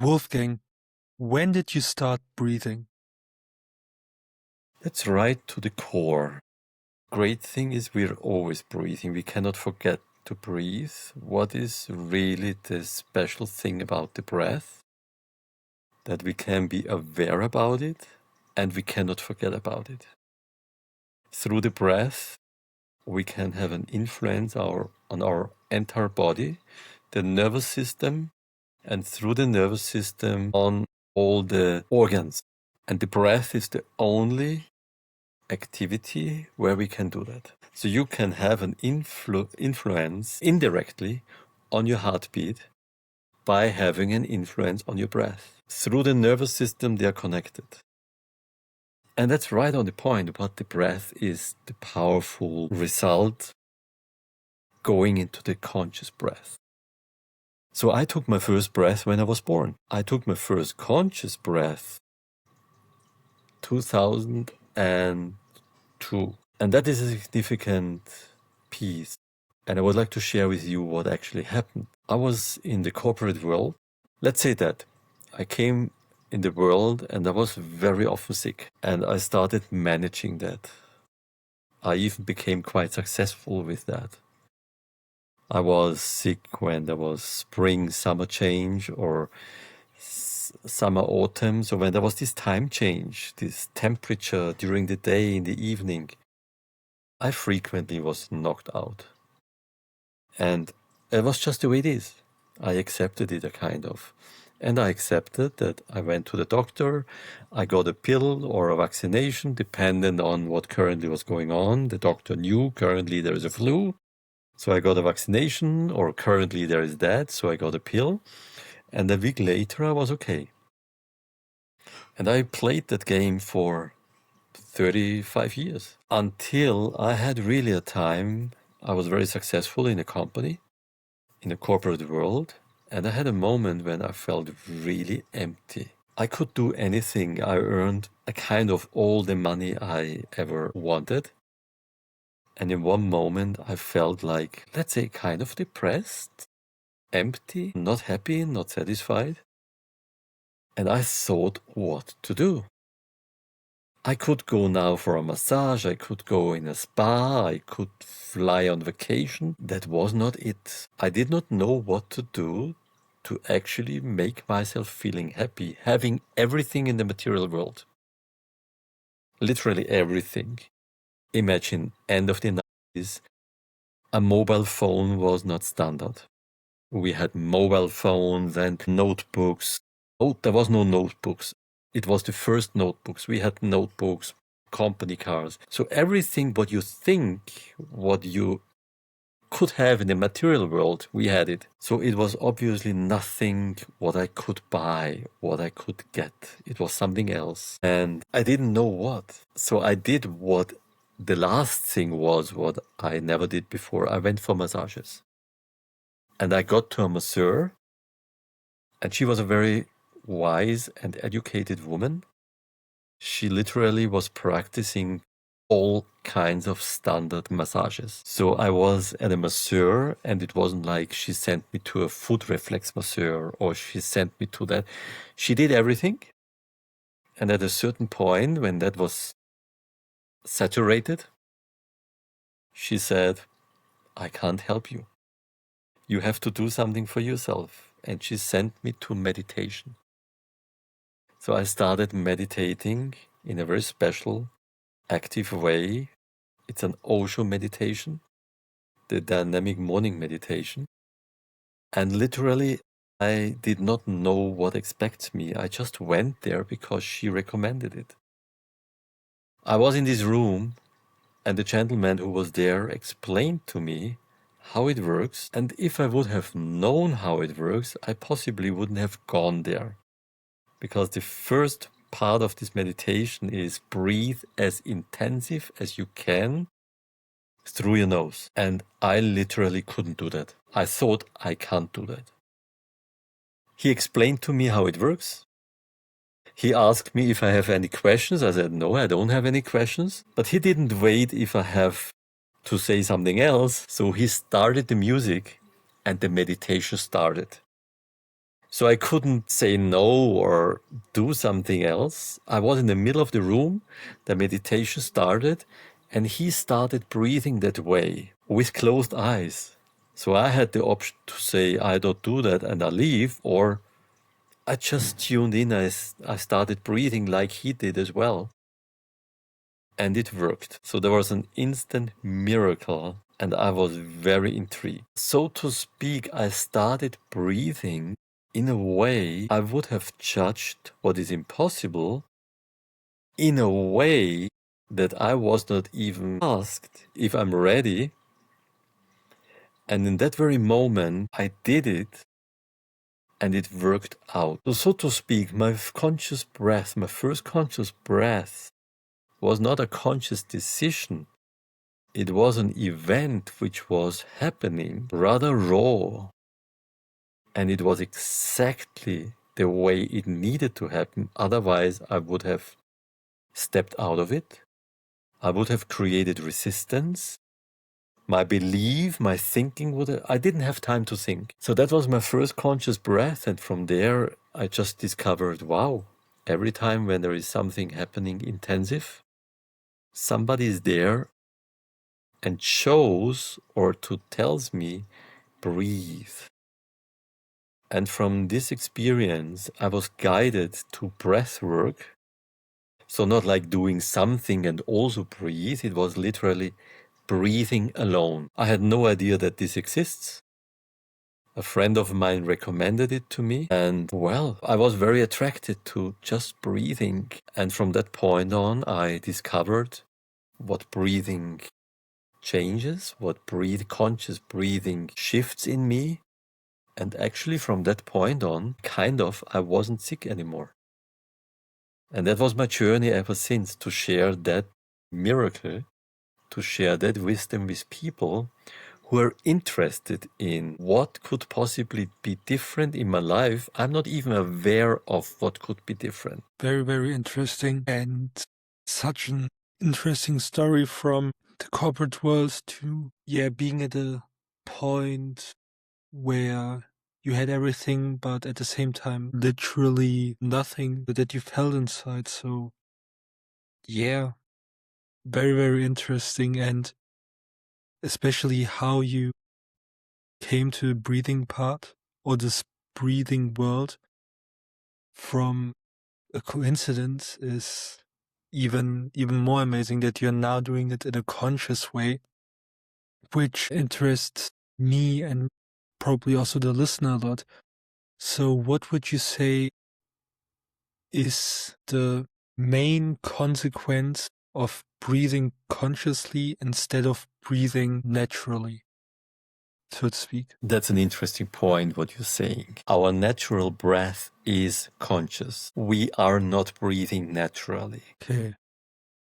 Wolfgang, when did you start breathing? That's right to the core. Great thing is we're always breathing. We cannot forget to breathe. What is really the special thing about the breath? That we can be aware about it and we cannot forget about it. Through the breath, we can have an influence on our entire body, the nervous system, and through the nervous system on all the organs. And the breath is the only activity where we can do that. So you can have an influence indirectly on your heartbeat by having an influence on your breath. Through the nervous system, they are connected. And that's right on the point. What the breath is the powerful result going into the conscious breath. So I took my first breath when I was born. I took my first conscious breath 2002. And that is a significant piece. And I would like to share with you what actually happened. I was in the corporate world. Let's say that I came in the world and I was very often sick. And I started managing that. I even became quite successful with that. I was sick when there was spring, summer change or summer, autumn. So when there was this time change, this temperature during the day, in the evening, I frequently was knocked out. And it was just the way it is. I accepted it, a kind of. And I accepted that I went to the doctor, I got a pill or a vaccination, dependent on what currently was going on. The doctor knew currently there is a flu, so I got a vaccination, or currently there is that, so I got a pill. And a week later, I was okay. And I played that game for 35 years until I had really a time. I was very successful in a company, in the corporate world, and I had a moment when I felt really empty. I could do anything. I earned a kind of all the money I ever wanted. And in one moment, I felt like, let's say, kind of depressed, empty, not happy, not satisfied. And I thought what to do. I could go now for a massage, I could go in a spa, I could fly on vacation. That was not it. I did not know what to do to actually make myself feeling happy, having everything in the material world. Literally everything. Imagine, end of the 90s, a mobile phone was not standard. We had mobile phones and notebooks. Oh, there was no notebooks. It was the first notebooks. We had notebooks, company cars. So everything what you think, what you could have in the material world, we had it. So it was obviously nothing what I could buy, what I could get. It was something else. And I didn't know what. So I did what the last thing was, what I never did before. I went for massages. And I got to a masseur, and she was a very wise and educated woman. She literally was practicing all kinds of standard massages. So I was at a masseur, and it wasn't like she sent me to a foot reflex masseur or she sent me to that. She did everything. And at a certain point, when that was saturated, she said, I can't help you. You have to do something for yourself. And she sent me to meditation. So I started meditating in a very special, active way. It's an Osho meditation, the dynamic morning meditation. And literally, I did not know what expects me. I just went there because she recommended it. I was in this room, and the gentleman who was there explained to me how it works. And if I would have known how it works, I possibly wouldn't have gone there. Because the first part of this meditation is breathe as intensive as you can through your nose. And I literally couldn't do that. I thought I can't do that. He explained to me how it works. He asked me if I have any questions. I said, no, I don't have any questions. But he didn't wait if I have to say something else. So he started the music and the meditation started. So I couldn't say no or do something else. I was in the middle of the room. The meditation started, and he started breathing that way with closed eyes. So I had the option to say, I don't do that and I leave, or I just tuned in. I started breathing like he did as well. And it worked. So there was an instant miracle, and I was very intrigued. So to speak, I started breathing in a way I would have judged what is impossible, in a way that I was not even asked if I'm ready. And in that very moment, I did it, and it worked out. So to speak, my conscious breath, my first conscious breath, was not a conscious decision. It was an event which was happening rather raw, and it was exactly the way it needed to happen. Otherwise, I would have stepped out of it. I would have created resistance. My belief, my thinking I didn't have time to think. So that was my first conscious breath. And from there, I just discovered, wow, every time when there is something happening intensive, somebody is there and shows or tells me, breathe. And from this experience, I was guided to breath work. So not like doing something and also breathe. It was literally breathing alone. I had no idea that this exists. A friend of mine recommended it to me. And well, I was very attracted to just breathing. And from that point on, I discovered what breathing changes, what conscious breathing shifts in me. And actually from that point on, I wasn't sick anymore. And that was my journey ever since, to share that miracle, to share that wisdom with people who are interested in what could possibly be different in my life. I'm not even aware of what could be different. Very, very interesting, and such an interesting story from the corporate world to, being at a point where you had everything, but at the same time, literally nothing that you felt inside. So, very, very interesting, and especially how you came to the breathing part or this breathing world from a coincidence is even more amazing, that you're now doing it in a conscious way, which interests me and probably also the listener a lot. So what would you say is the main consequence of breathing consciously instead of breathing naturally, so to speak? That's an interesting point, what you're saying. Our natural breath is conscious. We are not breathing naturally. Okay.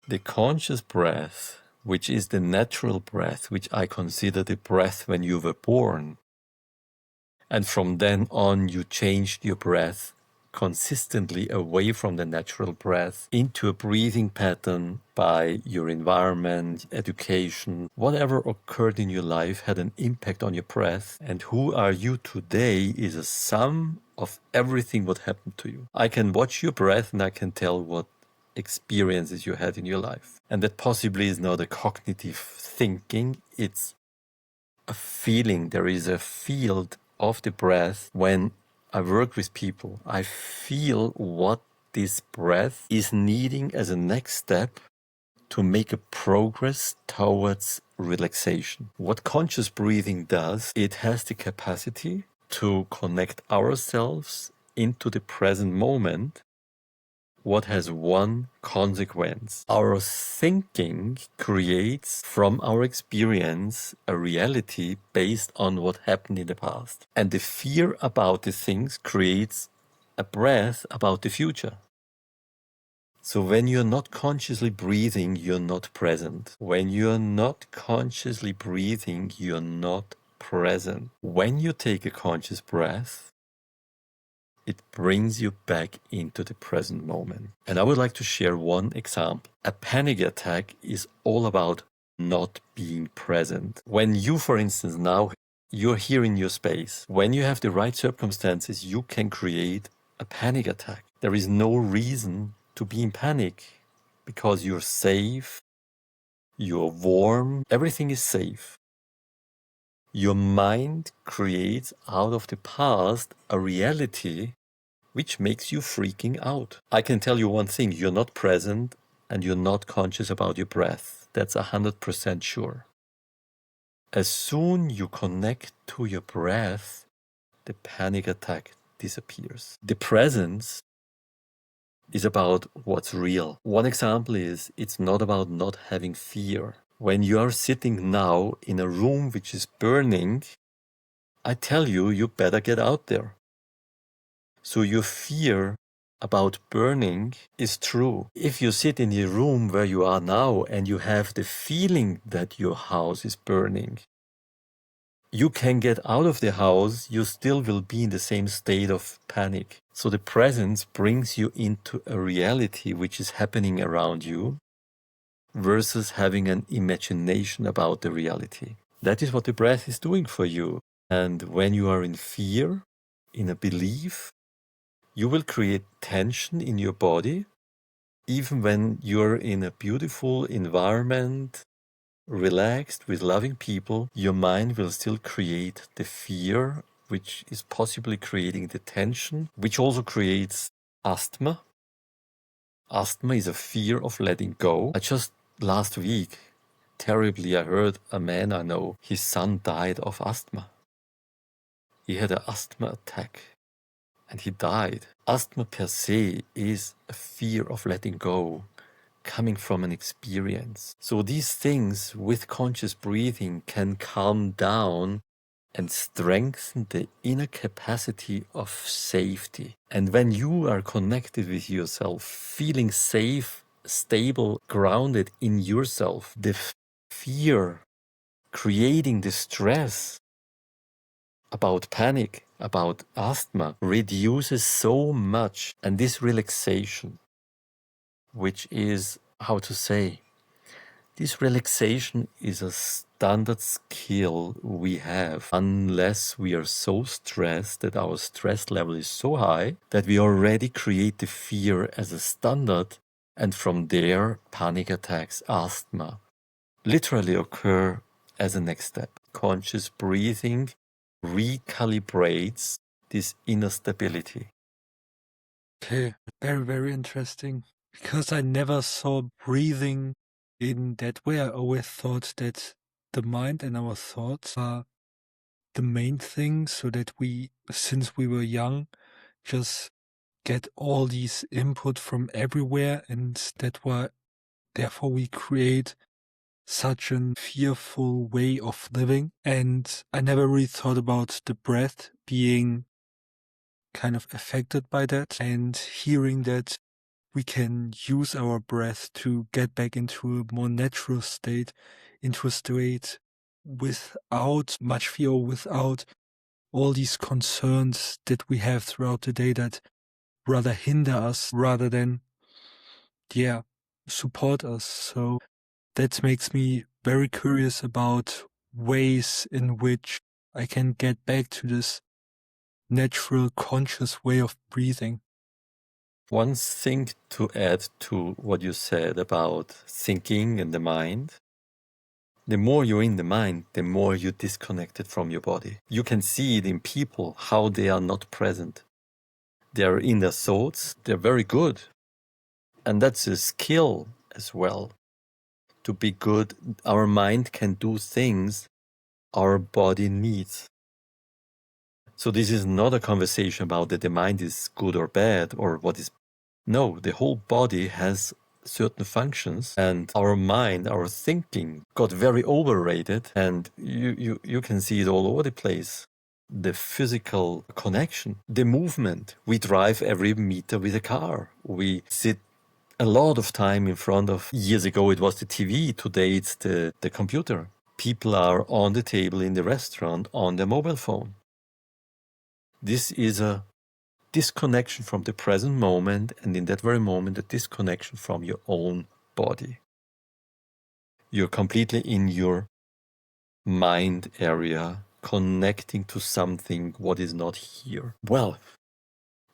The conscious breath, which is the natural breath, which I consider the breath when you were born, and from then on you changed your breath consistently away from the natural breath into a breathing pattern by your environment, education, whatever occurred in your life had an impact on your breath. And who are you today is a sum of everything what happened to you. I can watch your breath and I can tell what experiences you had in your life. And that possibly is not a cognitive thinking, it's a feeling. There is a field of the breath. When I work with people, I feel what this breath is needing as a next step to make a progress towards relaxation. What conscious breathing does, it has the capacity to connect ourselves into the present moment. What has one consequence? Our thinking creates from our experience a reality based on what happened in the past. And the fear about the things creates a breath about the future. So when you're not consciously breathing, you're not present. When you're not consciously breathing, you're not present. When you take a conscious breath, it brings you back into the present moment. And I would like to share one example. A panic attack is all about not being present. When you, for instance, now You're here in your space. When you have the right circumstances, you can create a panic attack. There is no reason to be in panic because you're safe, you're warm, everything is safe. Your mind creates out of the past a reality which makes you freaking out. I can tell you one thing, you're not present and you're not conscious about your breath. That's 100% sure. As soon you connect to your breath, the panic attack disappears. The presence is about what's real. One example is it's not about not having fear. When you are sitting now in a room which is burning, I tell you, you better get out there. So your fear about burning is true. If you sit in the room where you are now and you have the feeling that your house is burning, you can get out of the house, you still will be in the same state of panic. So the presence brings you into a reality which is happening around you versus having an imagination about the reality. That is what the breath is doing for you. And when you are in fear, in a belief, you will create tension in your body. Even when you're in a beautiful environment, relaxed with loving people, your mind will still create the fear, which is possibly creating the tension, which also creates asthma. Asthma is a fear of letting go. I just last week, terribly, I heard a man I know, his son died of asthma. He had an asthma attack and he died. Asthma per se is a fear of letting go, coming from an experience. So these things with conscious breathing can calm down and strengthen the inner capacity of safety. And when you are connected with yourself, feeling safe, stable, grounded in yourself, the fear creating the stress about panic, about asthma, reduces so much. And this relaxation, which is, how to say, this relaxation is a standard skill we have unless we are so stressed that our stress level is so high that we already create the fear as a standard, and from there panic attacks, asthma literally occur as a next step. Conscious breathing recalibrates this inner stability. Okay, very, very interesting. Because I never saw breathing in that way. I always thought that the mind and our thoughts are the main thing, so that we, since we were young, just get all these input from everywhere, and that why therefore we create such a fearful way of living. And I never really thought about the breath being kind of affected by that, and hearing that we can use our breath to get back into a more natural state, into a state without much fear, without all these concerns that we have throughout the day that rather hinder us rather than, yeah, support us. So that makes me very curious about ways in which I can get back to this natural, conscious way of breathing. One thing to add to what you said about thinking and the mind. The more you're in the mind, the more you're disconnected from your body. You can see it in people, how they are not present. They're in their thoughts, they're very good. And that's a skill as well. To be good, our mind can do things our body needs. So this is not a conversation about that the mind is good or bad or what is. No, the whole body has certain functions, and our mind, our thinking got very overrated, and you can see it all over the place. The physical connection, the movement. We drive every meter with a car. We sit a lot of time in front of, years ago it was the TV, today it's the computer. People are on the table in the restaurant on their mobile phone. This is a disconnection from the present moment, and in that very moment, a disconnection from your own body. You're completely in your mind area, connecting to something what is not here. Well,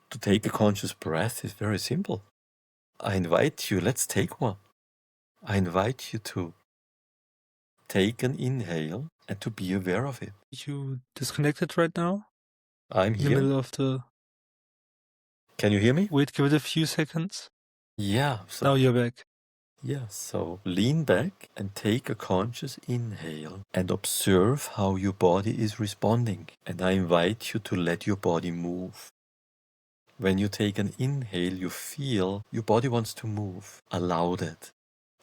to take a conscious breath is very simple. I invite you, let's take one. I invite you to take an inhale and to be aware of it. You disconnected right now? I'm In the here. middle of the... Can you hear me? Wait, give it a few seconds. Yeah. Now you're back. Yeah, so lean back and take a conscious inhale and observe how your body is responding. And I invite you to let your body move. When you take an inhale, you feel your body wants to move. Allow that.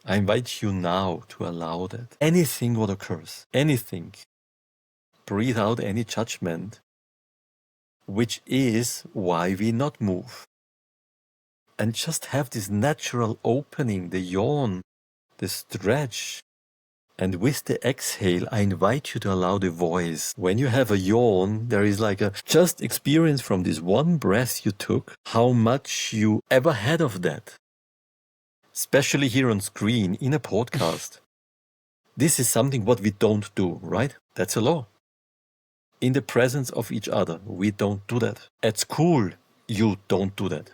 I invite you now to allow that. Anything what occurs, anything. Breathe out any judgment, which is why we not move. And just have this natural opening, the yawn, the stretch. And with the exhale, I invite you to allow the voice. When you have a yawn, there is like a just experience from this one breath you took, how much you ever had of that. Especially here on screen in a podcast. This is something what we don't do, right? That's a law. In the presence of each other, we don't do that. At school, you don't do that.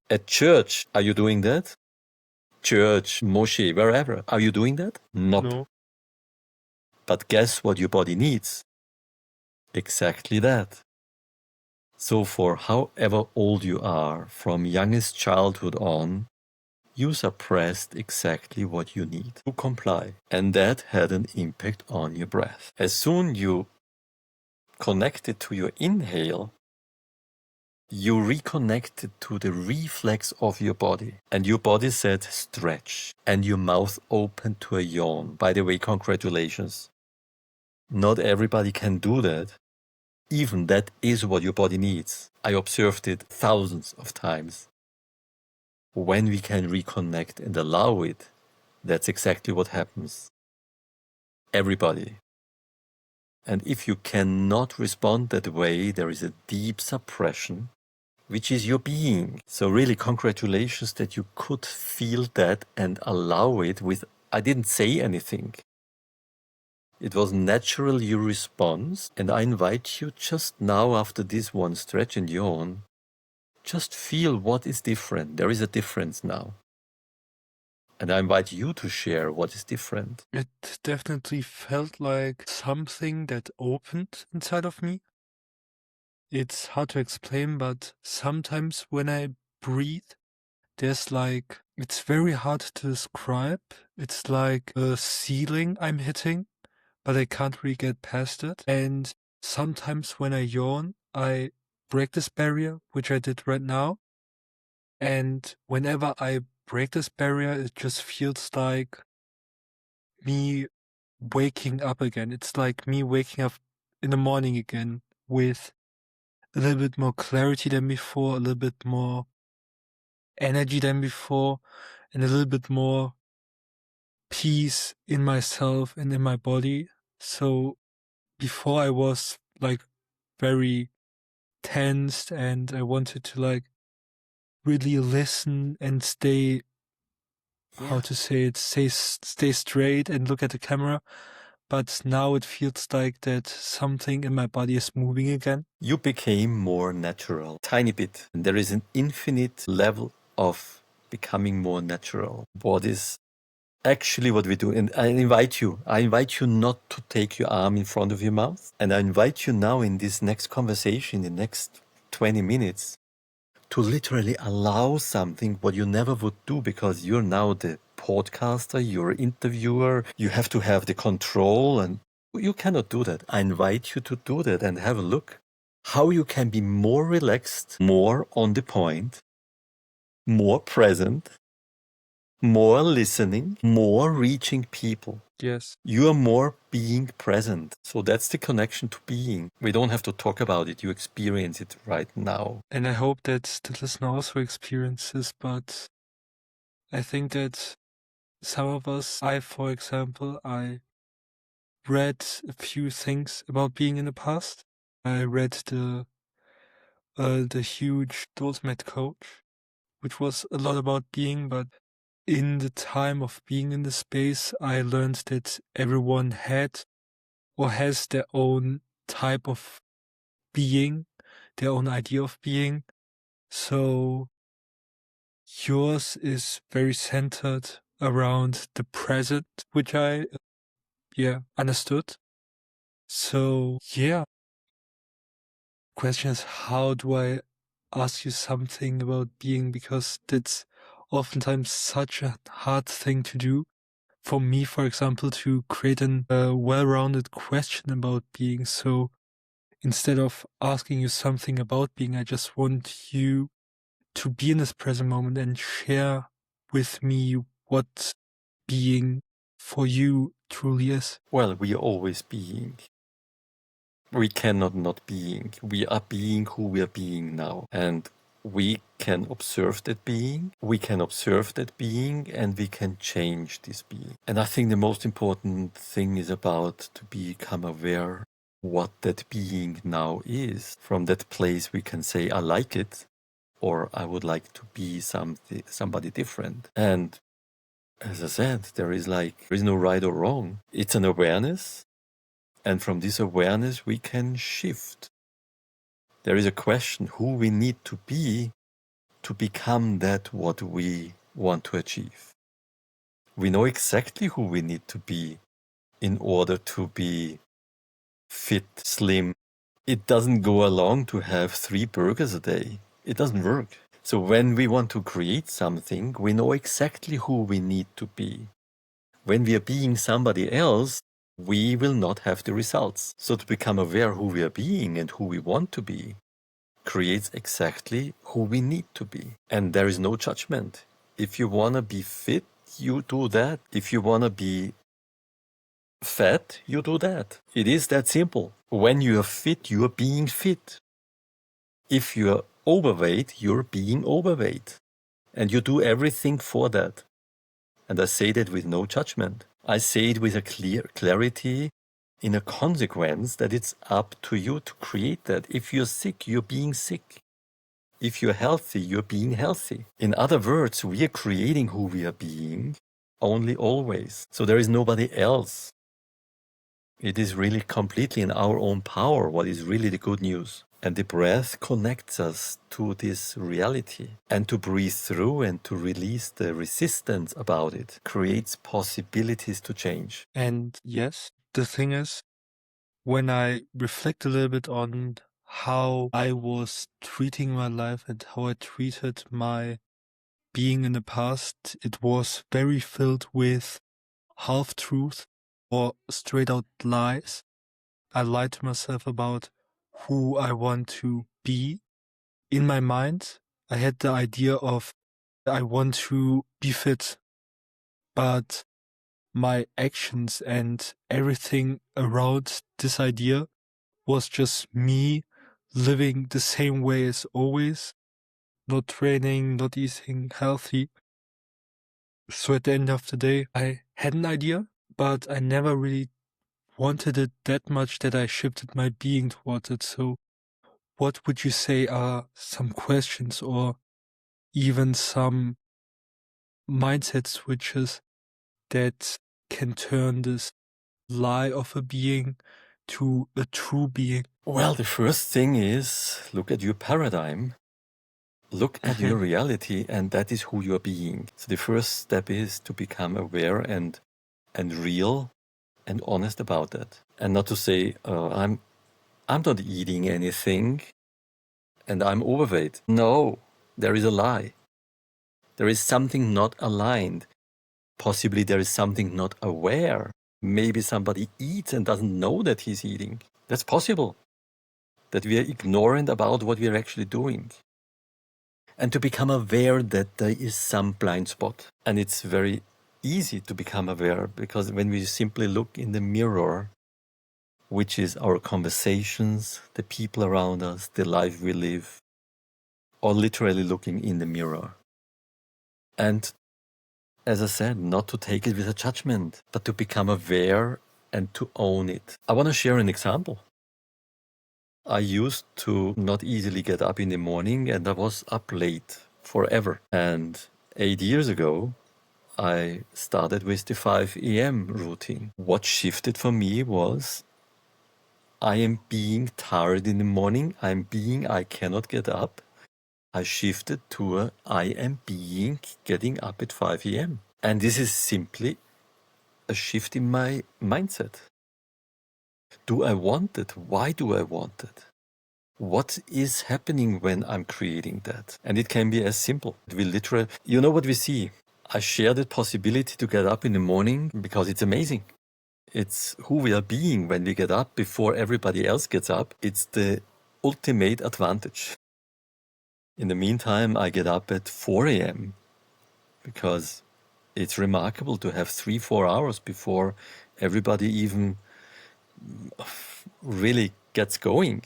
At church, are you doing that? Church, moshe, wherever. Are you doing that? Nope. No. But guess what your body needs? Exactly that. So for however old you are, from youngest childhood on, you suppressed exactly what you need to comply. And that had an impact on your breath. As soon you connected to your inhale, you reconnected to the reflex of your body. And your body said stretch. And your mouth opened to a yawn. By the way, congratulations. Not everybody can do that. Even that is what your body needs. I observed it thousands of times. When we can reconnect and allow it, that's exactly what happens. Everybody. And if you cannot respond that way, there is a deep suppression, which is your being. So really, congratulations that you could feel that and allow it with, I didn't say anything. It was natural your response, and I invite you just now after this one stretch and yawn, just feel what is different. There is a difference now. And I invite you to share what is different. It definitely felt like something that opened inside of me. It's hard to explain, but sometimes when I breathe, there's like, it's very hard to describe. It's like a ceiling I'm hitting, but I can't really get past it. And sometimes when I yawn, I break this barrier, which I did right now. And whenever I break this barrier, it just feels like me waking up again. It's like me waking up in the morning again with a little bit more clarity than before, a little bit more energy than before, and a little bit more peace in myself and in my body. So before I was like very tensed and I wanted to like really listen and stay, how to say it, stay straight and look at the camera. But now it feels like that something in my body is moving again. You became more natural, tiny bit. And there is an infinite level of becoming more natural. What is actually what we do? And I invite you not to take your arm in front of your mouth. And I invite you now in this next conversation, in the next 20 minutes, to literally allow something what you never would do because you're now the podcaster, you're interviewer, you have to have the control and you cannot do that. I invite you to do that and have a look how you can be more relaxed, more on the point, more present, more listening, more reaching people. Yes. You are more being present. So that's the connection to being. We don't have to talk about it. You experience it right now. And I hope that the listener also experiences, but I think that some of us, for example, I read a few things about being in the past. I read the huge ultimate coach, which was a lot about being, but in the time of being in the space, I learned that everyone had or has their own type of being, their own idea of being. So yours is very centered around the present, which I understood. So question is, how do I ask you something about being, because that's oftentimes such a hard thing to do. For me, for example, to create a well-rounded question about being. So instead of asking you something about being, I just want you to be in this present moment and share with me what being for you truly is. Well, we are always being. We cannot not being. We are being who we are being now. And we can observe that being, we can observe that being, and we can change this being. And I think the most important thing is about to become aware what that being now is. From that place we can say, I like it, or I would like to be somebody different. And as I said, there is no right or wrong. It's an awareness. And from this awareness, we can shift. There is a question who we need to be to become that what we want to achieve. We know exactly who we need to be in order to be fit, slim. It doesn't go along to have 3 burgers a day. It doesn't work. So when we want to create something, we know exactly who we need to be. When we are being somebody else, we will not have the results. So to become aware who we are being and who we want to be creates exactly who we need to be. And there is no judgment. If you want to be fit, you do that. If you want to be fat, you do that. It is that simple. When you are fit, you are being fit. If you are overweight, you're being overweight. And you do everything for that. And I say that with no judgment. I say it with a clear clarity in a consequence that it's up to you to create that. If you're sick, you're being sick. If you're healthy, you're being healthy. In other words, we are creating who we are being only always. So there is nobody else. It is really completely in our own power, what is really the good news. And the breath connects us to this reality. And to breathe through and to release the resistance about it creates possibilities to change. And yes, the thing is, when I reflect a little bit on how I was treating my life and how I treated my being in the past, it was very filled with half-truth or straight-out lies. I lied to myself about who I want to be. In my mind, I had the idea of I want to be fit, but my actions and everything around this idea was just me living the same way as always, not training, not eating healthy. So at the end of the day, I had an idea, but I never really wanted it that much that I shifted my being towards it. So what would you say are some questions or even some mindset switches that can turn this lie of a being to a true being? Well, the first thing is look at your paradigm. Look at your reality, and that is who you are being. So the first step is to become aware and real and honest about that, and not to say I'm not eating anything and I'm overweight. No, there is a lie. There is something not aligned. Possibly there is something not aware. Maybe somebody eats and doesn't know that he's eating. That's possible. That we are ignorant about what we are actually doing. And to become aware that there is some blind spot. And it's very easy to become aware because when we simply look in the mirror, which is our conversations, the people around us, the life we live, or literally looking in the mirror. And as I said, not to take it with a judgment, but to become aware and to own it. I want to share an example. I used to not easily get up in the morning and I was up late forever. And 8 years ago, I started with the 5 a.m. routine. What shifted for me was I am being tired in the morning. I cannot get up. I shifted to I am being getting up at 5 a.m. And this is simply a shift in my mindset. Do I want it? Why do I want it? What is happening when I'm creating that? And it can be as simple. We literally, you know what we see? I share the possibility to get up in the morning because it's amazing. It's who we are being when we get up before everybody else gets up. It's the ultimate advantage. In the meantime, I get up at 4 a.m. because it's remarkable to have 3-4 hours before everybody even really gets going.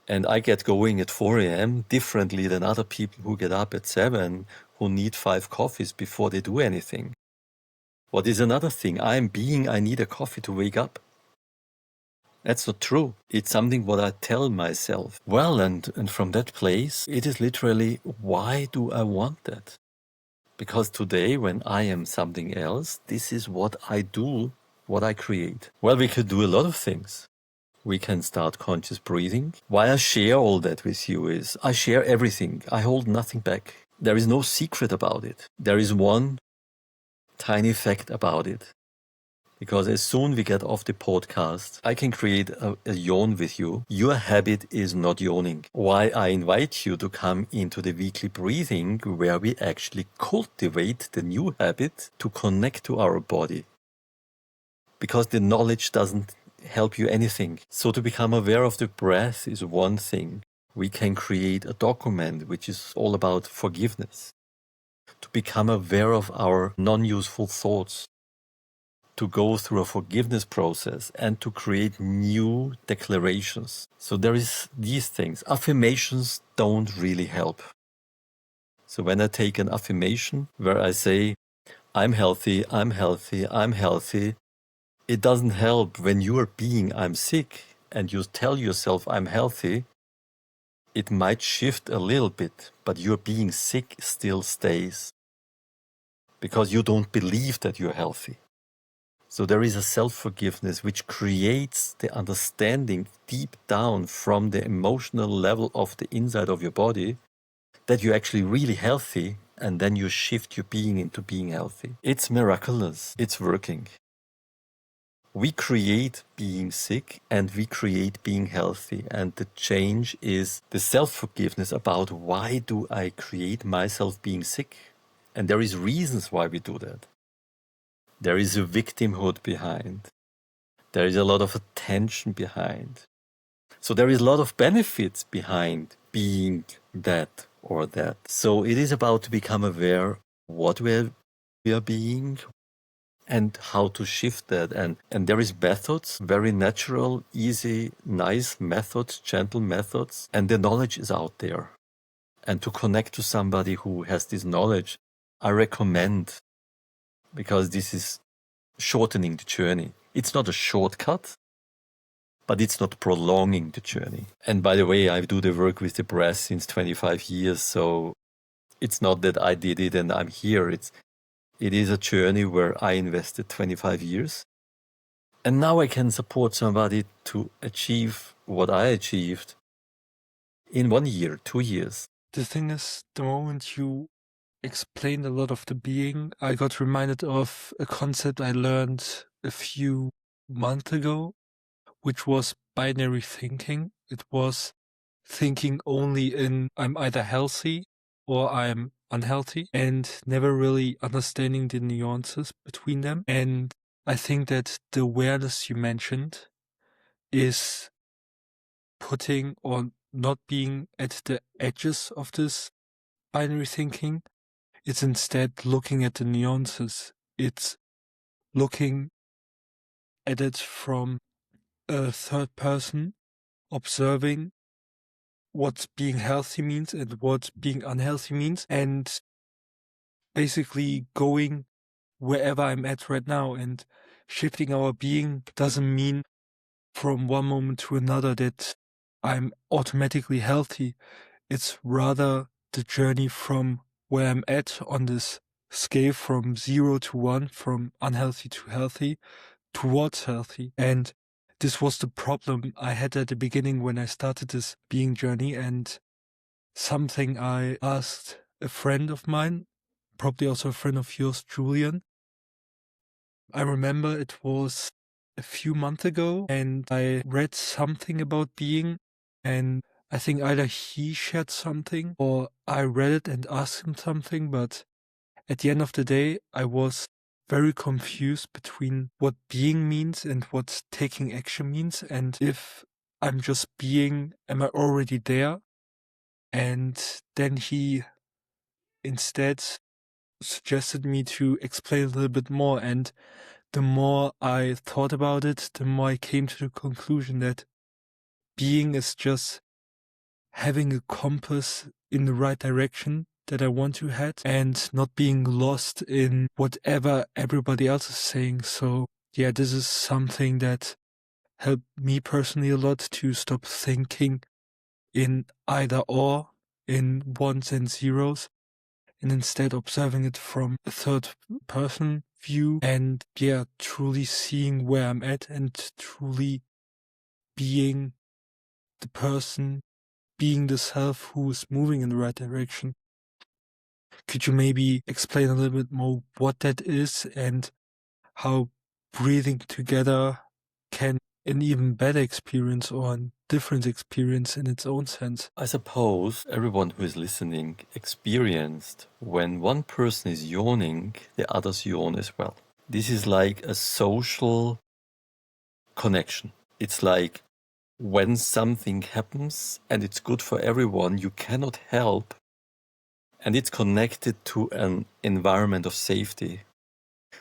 And I get going at 4 a.m. differently than other people who get up at 7, who need 5 coffees before they do anything. What is another thing? I need a coffee to wake up. That's not true. It's something what I tell myself. Well, and from that place, it is literally, why do I want that? Because today, when I am something else, this is what I do, what I create. Well, we could do a lot of things. We can start conscious breathing. Why I share all that with you is I share everything. I hold nothing back. There is no secret about it. There is one tiny fact about it. Because as soon we get off the podcast, I can create a yawn with you. Your habit is not yawning. Why I invite you to come into the weekly breathing where we actually cultivate the new habit to connect to our body. Because the knowledge doesn't help you anything. So to become aware of the breath is one thing. We can create a document which is all about forgiveness. To become aware of our non-useful thoughts. To go through a forgiveness process and to create new declarations. So there is these things. Affirmations don't really help. So when I take an affirmation where I say, I'm healthy, I'm healthy, I'm healthy, it doesn't help when you are being I'm sick and you tell yourself I'm healthy. It might shift a little bit, but your being sick still stays because you don't believe that you're healthy. So there is a self-forgiveness which creates the understanding deep down from the emotional level of the inside of your body that you're actually really healthy, and then you shift your being into being healthy. It's miraculous. It's working. We create being sick and we create being healthy. And the change is the self-forgiveness about why do I create myself being sick? And there is reasons why we do that. There is a victimhood behind. There is a lot of attention behind. So there is a lot of benefits behind being that or that. So it is about to become aware what we are being and how to shift that. And there is methods, very natural, easy, nice methods, gentle methods. And the knowledge is out there. And to connect to somebody who has this knowledge, I recommend, because this is shortening the journey. It's not a shortcut, but it's not prolonging the journey. And by the way, I do the work with the breath since 25 years, so it's not that I did it and I'm here. It is a journey where I invested 25 years. And now I can support somebody to achieve what I achieved in 1 year, 2 years. The thing is, the moment you explained a lot of the being, I got reminded of a concept I learned a few months ago, which was binary thinking. It was thinking only in I'm either healthy or I'm unhealthy and never really understanding the nuances between them. And I think that the awareness you mentioned is putting or not being at the edges of this binary thinking. It's instead looking at the nuances. It's looking at it from a third person, observing what being healthy means and what being unhealthy means, and basically going wherever I'm at right now. And shifting our being doesn't mean from one moment to another that I'm automatically healthy. It's rather the journey from where I'm at on this scale from 0 to 1, from unhealthy to healthy, towards healthy. And this was the problem I had at the beginning when I started this being journey, and something I asked a friend of mine, probably also a friend of yours, Julian. I remember it was a few months ago, and I read something about being, and I think either he shared something or I read it and asked him something, but at the end of the day, I was very confused between what being means and what taking action means, and if I'm just being, am I already there? And then he instead suggested me to explain a little bit more, and the more I thought about it, the more I came to the conclusion that being is just having a compass in the right direction that I want to head and not being lost in whatever everybody else is saying. So yeah, this is something that helped me personally a lot to stop thinking in either or, in ones and zeros, and instead observing it from a third person view, and yeah, truly seeing where I'm at and truly being the person, being the self who is moving in the right direction. Could you maybe explain a little bit more what that is and how breathing together can an even better experience or a different experience in its own sense? I suppose everyone who is listening experienced when one person is yawning, the others yawn as well. This is like a social connection. It's like when something happens and it's good for everyone, you cannot help, and it's connected to an environment of safety.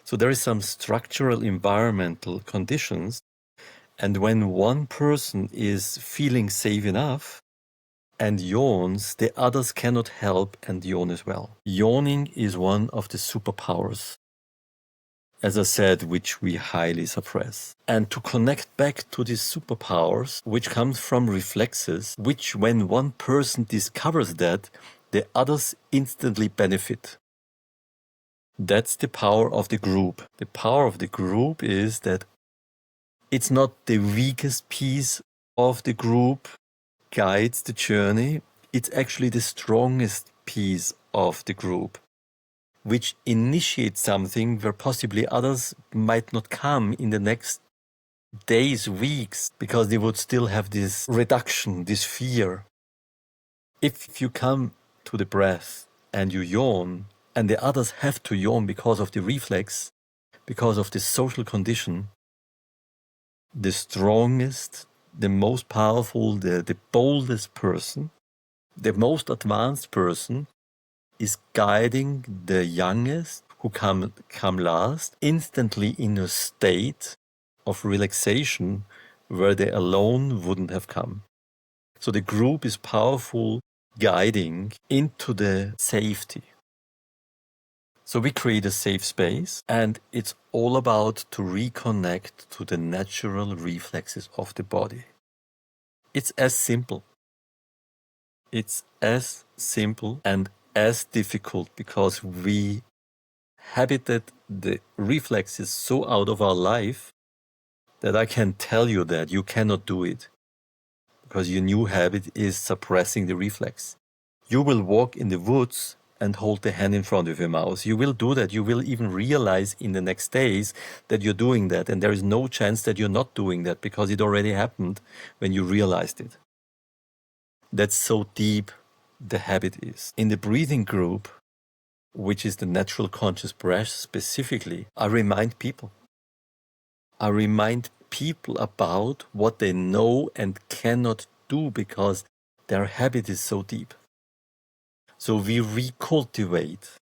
So there is some structural environmental conditions, and when one person is feeling safe enough and yawns, the others cannot help and yawn as well. Yawning is one of the superpowers, as I said, which we highly suppress. And to connect back to these superpowers, which comes from reflexes, which when one person discovers that, the others instantly benefit. That's the power of the group. The power of the group is that it's not the weakest piece of the group guides the journey. It's actually the strongest piece of the group, which initiates something where possibly others might not come in the next days, weeks, because they would still have this reduction, this fear. If you come to the breath and you yawn, and the others have to yawn because of the reflex, because of the social condition, the strongest, the most powerful, the boldest person, the most advanced person is guiding the youngest who come last instantly in a state of relaxation where they alone wouldn't have come. So the group is powerful, guiding into the safety. So we create a safe space, and it's all about to reconnect to the natural reflexes of the body. It's as simple. It's as simple and as difficult because we habited the reflexes so out of our life that I can tell you that you cannot do it because your new habit is suppressing the reflex. You will walk in the woods and hold the hand in front of your mouth. You will do that. You will even realize in the next days that you're doing that, and there is no chance that you're not doing that because it already happened when you realized it. That's so deep the habit is. In the breathing group, which is the natural conscious breath specifically, I remind people. I remind people about what they know and cannot do because their habit is so deep. So we recultivate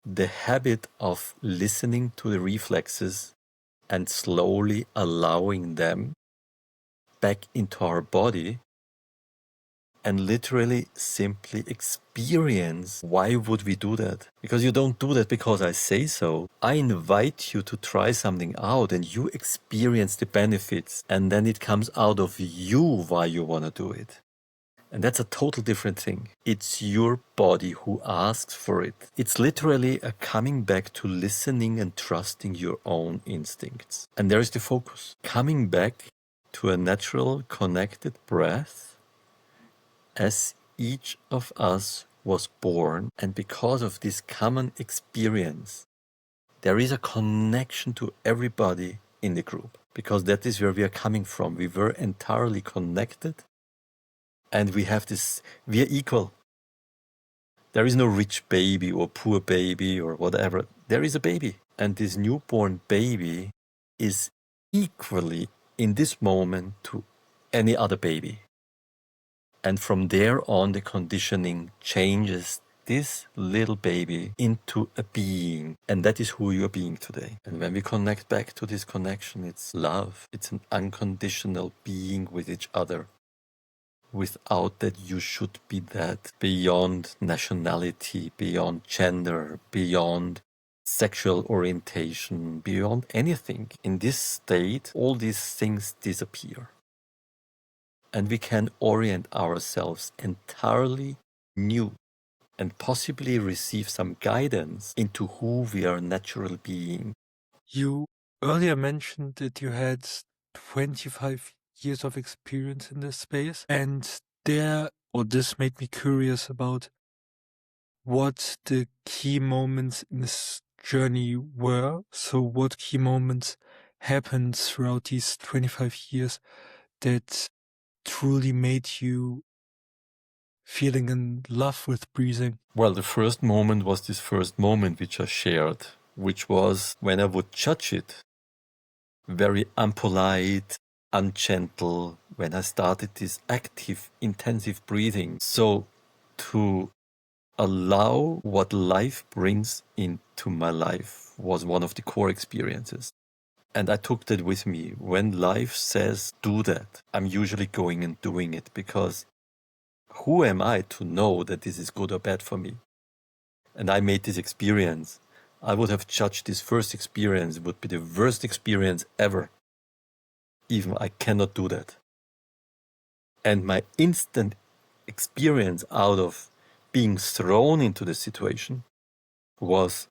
the habit of listening to the reflexes and slowly allowing them back into our body and literally simply experience. Why would we do that? Because you don't do that because I say so. I invite you to try something out and you experience the benefits, and then it comes out of you why you want to do it. And that's a total different thing. It's your body who asks for it. It's literally a coming back to listening and trusting your own instincts. And there is the focus. Coming back to a natural, connected breath as each of us was born. And because of this common experience, there is a connection to everybody in the group. Because that is where we are coming from. We were entirely connected. And we are equal. There is no rich baby or poor baby or whatever. There is a baby. And this newborn baby is equally in this moment to any other baby. And from there on, the conditioning changes this little baby into a being. And that is who you are being today. And when we connect back to this connection, it's love. It's an unconditional being with each other. Without that, you should be that, beyond nationality, beyond gender, beyond sexual orientation, beyond anything. In this state, all these things disappear. And we can orient ourselves entirely new and possibly receive some guidance into who we are natural being. You earlier mentioned that you had 25 years of experience in this space, and this made me curious about what the key moments in this journey were. So what key moments happened throughout these 25 years that truly made you feeling in love with breathing? Well, the first moment was this first moment which I shared, which was when I would judge it. Very unpolite, ungentle, when I started this active, intensive breathing. So to allow what life brings into my life was one of the core experiences. And I took that with me. When life says do that, I'm usually going and doing it, because who am I to know that this is good or bad for me? And I made this experience. I would have judged this first experience. It would be the worst experience ever. Even I cannot do that. And my instant experience out of being thrown into the situation was,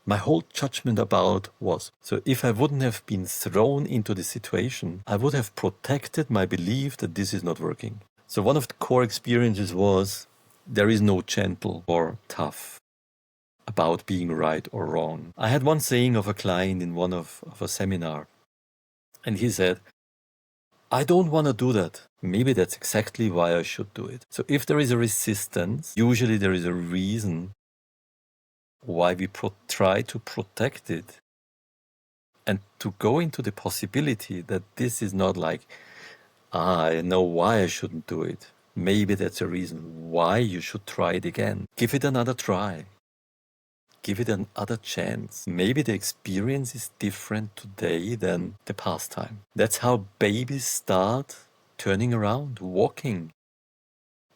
my whole judgment about was, so if I wouldn't have been thrown into the situation, I would have protected my belief that this is not working. So one of the core experiences was, there is no gentle or tough about being right or wrong. I had one saying of a client in one of a seminar, and he said, I don't want to do that. Maybe that's exactly why I should do it. So if there is a resistance, usually there is a reason why we try to protect it, and to go into the possibility that this is not like, I know why I shouldn't do it. Maybe that's a reason why you should try it again. Give it another try. Give it another chance. Maybe the experience is different today than the past time. That's how babies start turning around, walking.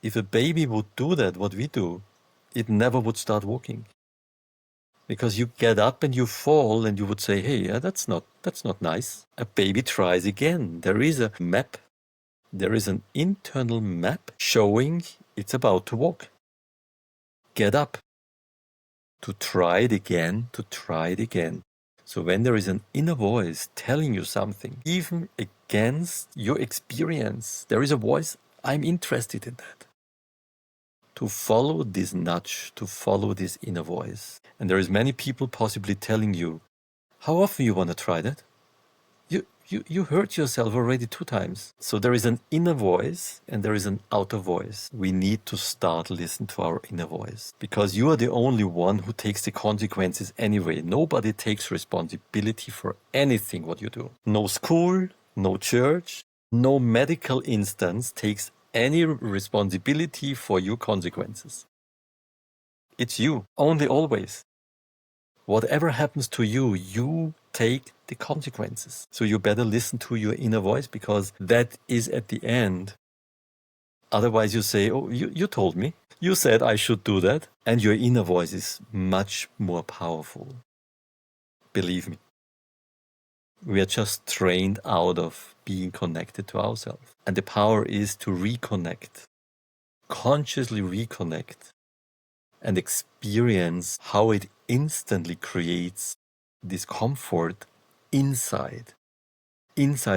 If a baby would do that, what we do, it never would start walking. Because you get up and you fall and you would say, hey, that's not nice. A baby tries again. There is a map. There is an internal map showing it's about to walk. Get up. To try it again, to try it again. So when there is an inner voice telling you something, even against your experience, there is a voice, I'm interested in that. To follow this nudge, to follow this inner voice. And there is many people possibly telling you, how often you want to try that? You hurt yourself already 2 times. So there is an inner voice and there is an outer voice. We need to start listening to our inner voice, because you are the only one who takes the consequences anyway. Nobody takes responsibility for anything what you do. No school, no church, no medical instance takes any responsibility for your consequences. It's you, only, always. Whatever happens to you, you take the consequences. So you better listen to your inner voice, because that is at the end. Otherwise you say, oh, you told me. You said I should do that. And your inner voice is much more powerful. Believe me. We are just trained out of being connected to ourselves. And the power is to reconnect. consciously reconnect and experience how it instantly creates discomfort inside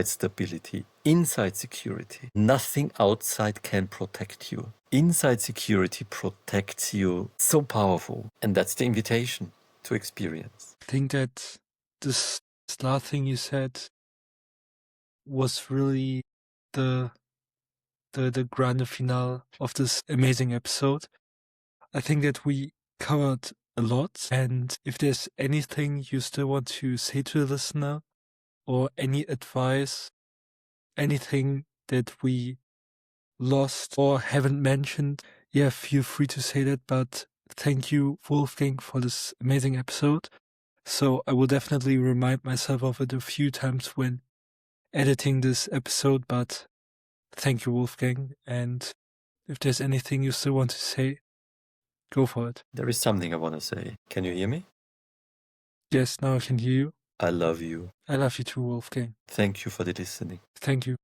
stability, inside security. Nothing outside can protect you. Inside security protects you. So powerful. And that's the invitation to experience. I think that this last thing you said was really the grand finale of this amazing episode. I think that we covered a lot, and if there's anything you still want to say to the listener, or any advice, anything that we lost or haven't mentioned, yeah, feel free to say that. But thank you, Wolfgang, for this amazing episode. So I will definitely remind myself of it a few times when editing this episode, but thank you, Wolfgang. And if there's anything you still want to say, go for it. There is something I want to say. Can you hear me? Yes, now I can hear you. I love you. I love you too, Wolfgang. Thank you for the listening. Thank you.